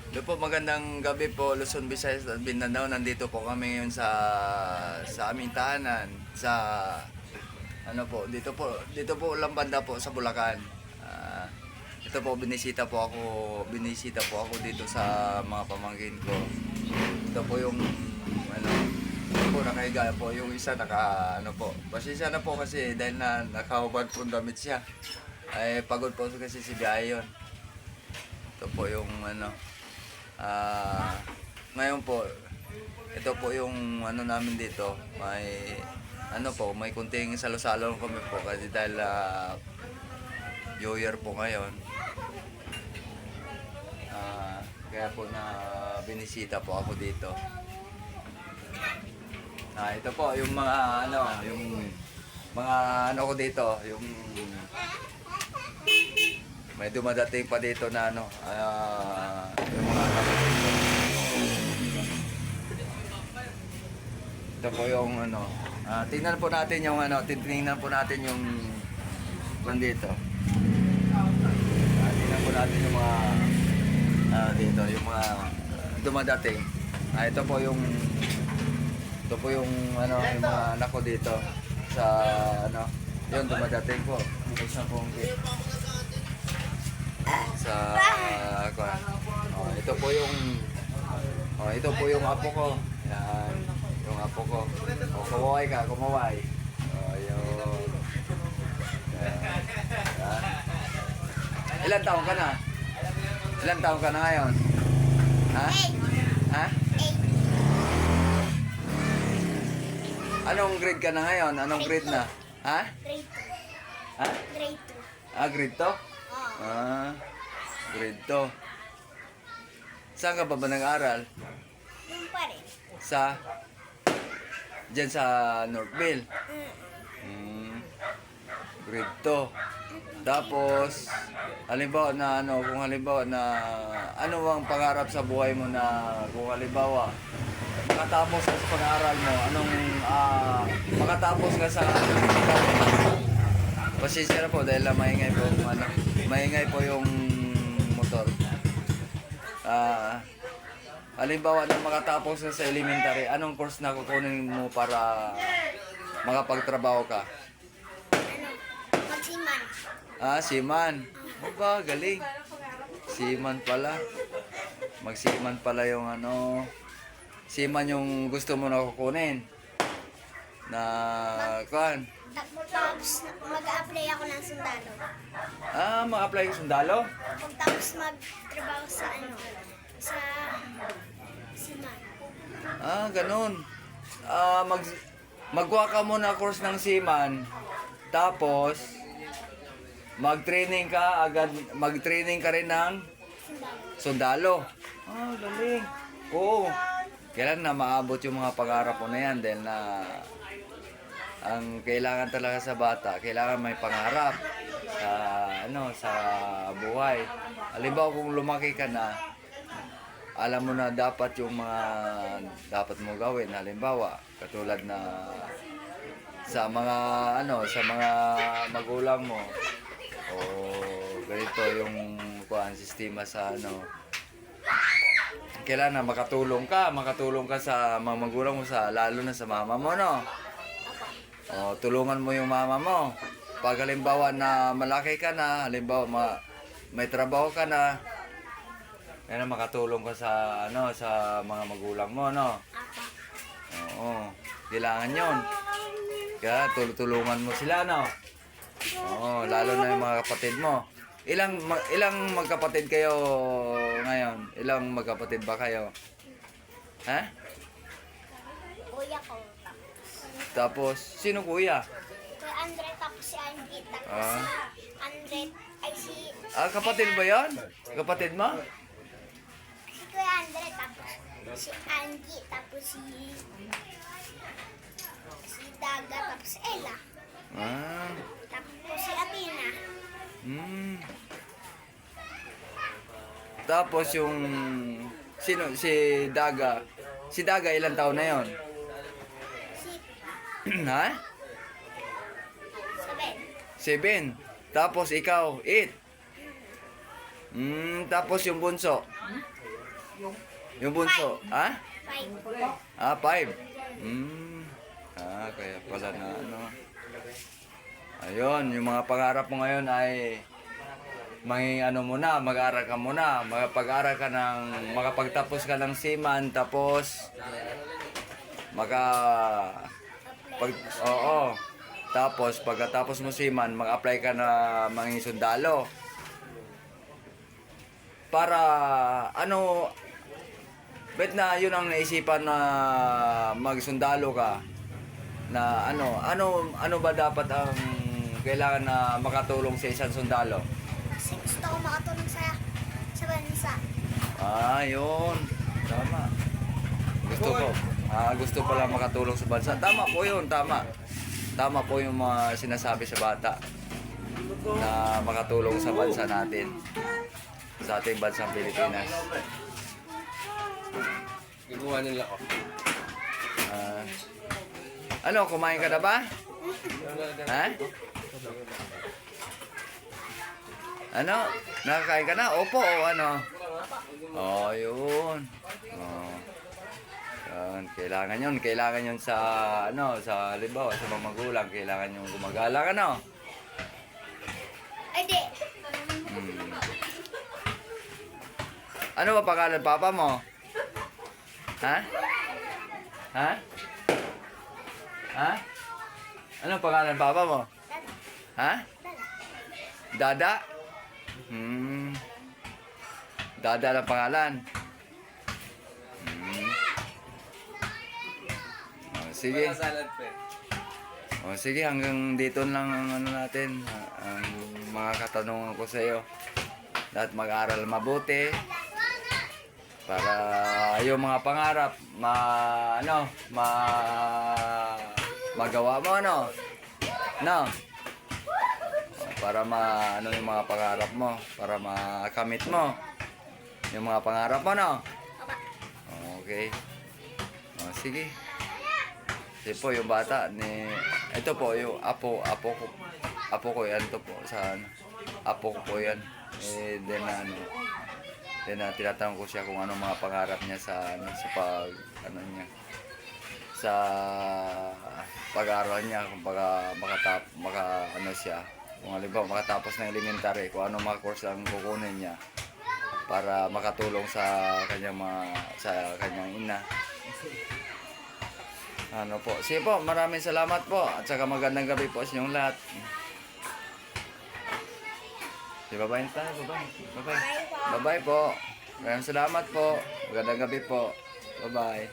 Hello po, magandang gabi po, Luzon, Visayas at Mindanao. Nandito po kami ngayon sa aming tahanan sa dito po ulang banda po sa Bulacan. Ito po binisita po ako dito sa mga pamangkin ko. Ito po yung ito po nakahiga po yung isa pasensya na po kasi dahil na nakahubad po damit siya. Ay pagod po kasi si Biyahe yun. Ito po yung ngayon po, ito po yung namin dito. May kunting salo-salo kami po kasi dahil New Year po ngayon. Kaya po na binisita po ako dito. Ito po yung mga ko dito, yung may dumadating pa dito na yung mga anak ko dito. Ito po yung tingnan po natin yung titingnan po natin yung dito. Tingnan po natin yung mga dito, yung mga dumadating. Ito po yung yung mga anak ko dito sa yun dumadating po. Isa pong ito po yung apo ko. Yan, yung apo ko. Kumaway. Yun. Yan. Ilan taon ka na? Ilan taon ka na ngayon? Ha? Ha? Anong grade ka na ngayon? Anong grade na? Ha? Grade 2. Ha? Grade 2. Grade 2? Grade 2. Saan ka ba nag-aral? Yung pa rin. Diyan sa Northville? Grade 2. Tapos, halimbawa na kung halimbawa na ano ang pangarap sa buhay mo na kung halimbawa makatapos ka sa pag-aaral mo, makatapos ka sa pasensya na po dahil maingay po yung motor. Halimbawa na makatapos ka sa elementary, anong course na kukunin mo para makapagtrabaho ka? Magsiman. Seaman. Ba, galing. Seaman pala. Magseaman pala yung seaman yung gusto mo na kukunin. Na, kuhan. Tapos mag-a-apply ako ng sundalo. Mag-apply yung sundalo? Pagtapos magtrabaho sa sa siman. Ganun. Magkuha ka muna course ng seaman. Tapos, mag-training ka rin ng sundalo. Galing. Oo. Kailan na maabot yung mga pangarap mo na yan dahil na ang kailangan talaga sa bata, kailangan may pangarap sa buhay. Halimbawa kung lumaki ka na, alam mo na dapat yung mga dapat mo gawin. Halimbawa, katulad na sa mga magulang mo o ganito yung sistema sa kailangan na makatulong ka sa mga magulang mo lalo na sa mama mo, no? Tulungan mo yung mama mo. Pag halimbawa na malaki ka na, halimbawa may trabaho ka na, makatulong ka sa mga magulang mo, no? Oo, kailangan yun. Kaya tulungan mo sila, no? Lalo na yung mga kapatid mo. Ilang magkapatid kayo ngayon? Ilang magkapatid ba kayo? Ha? Kuya ko. Tapos, sino kuya? Kuya Andre tapos si Angie. Tapos si Andre ay si... Kapatid ba yan? Kapatid mo? Si Kuya Andre tapos si Angie tapos si Daga tapos si Ella. Tapos si Athena. Tapos si Daga. Si Daga ilang taon na yon? Ha? 7. Tapos ikaw, 8. Tapos yung bunso. Yung bunso, ha? 5. Ah, 5. Kaya pala na ano. Ayun, yung mga pangarap mo ngayon ay ano muna, mag-aaral ka muna, magpag-aaral ka ng, makapagtapos ka ng seaman, tapos maka oo. Tapos pagkatapos mo seaman, mag-apply ka na maging sundalo. Para ano, bet na yun ang naisipan na magsundalo ka. Na ano ba dapat ang kailangan na makatulong sa isang sundalo? Kasi gusto ko makatulong sa bansa. Yun. Tama. Gusto pala makatulong sa bansa. Tama po yun, tama. Tama po yung mga sinasabi sa bata na makatulong sa bansa natin. Sa ating bansang Pilipinas. Gagawa nila ako. Ano, kumain ka na ba? Ha? Ano? Nakakain ka na? Opo, o ano? Yun. Yan, kailangan yun. Kailangan yun sa, sa halimbawa, sa mga magulang. Kailangan yung gumagala ka, no? Ay, di. Ano ba pangalan papa mo? Ha? Ha? Ha? Ano pangalan papa mo? Ha? Dada? Dada lang pangalan. Sige. Salad pe. Sige, hanggang dito lang ang ano natin, ang mga katanungan ko sa iyo. Dapat mag-aral mabuti para yung mga pangarap magawa mo, no? Para yung mga pangarap mo, para makamit mo yung mga pangarap mo, no? Okay. Sige. Ito po yung bata ito po yung apo ko yan to po apo ko po yan. Then tinatanong ko siya kung ano mga pangarap niya sa sa pag-aaral niya, kung siya, kung halimbawa makatapos ng elementary, kung ano mga course ang kukunin niya para makatulong sa kanyang ina. Sige po, maraming salamat po at saka magandang gabi po sa inyong lahat. Bye-bye na tayo, bye-bye po. Maraming salamat po. Magandang gabi po. Bye-bye.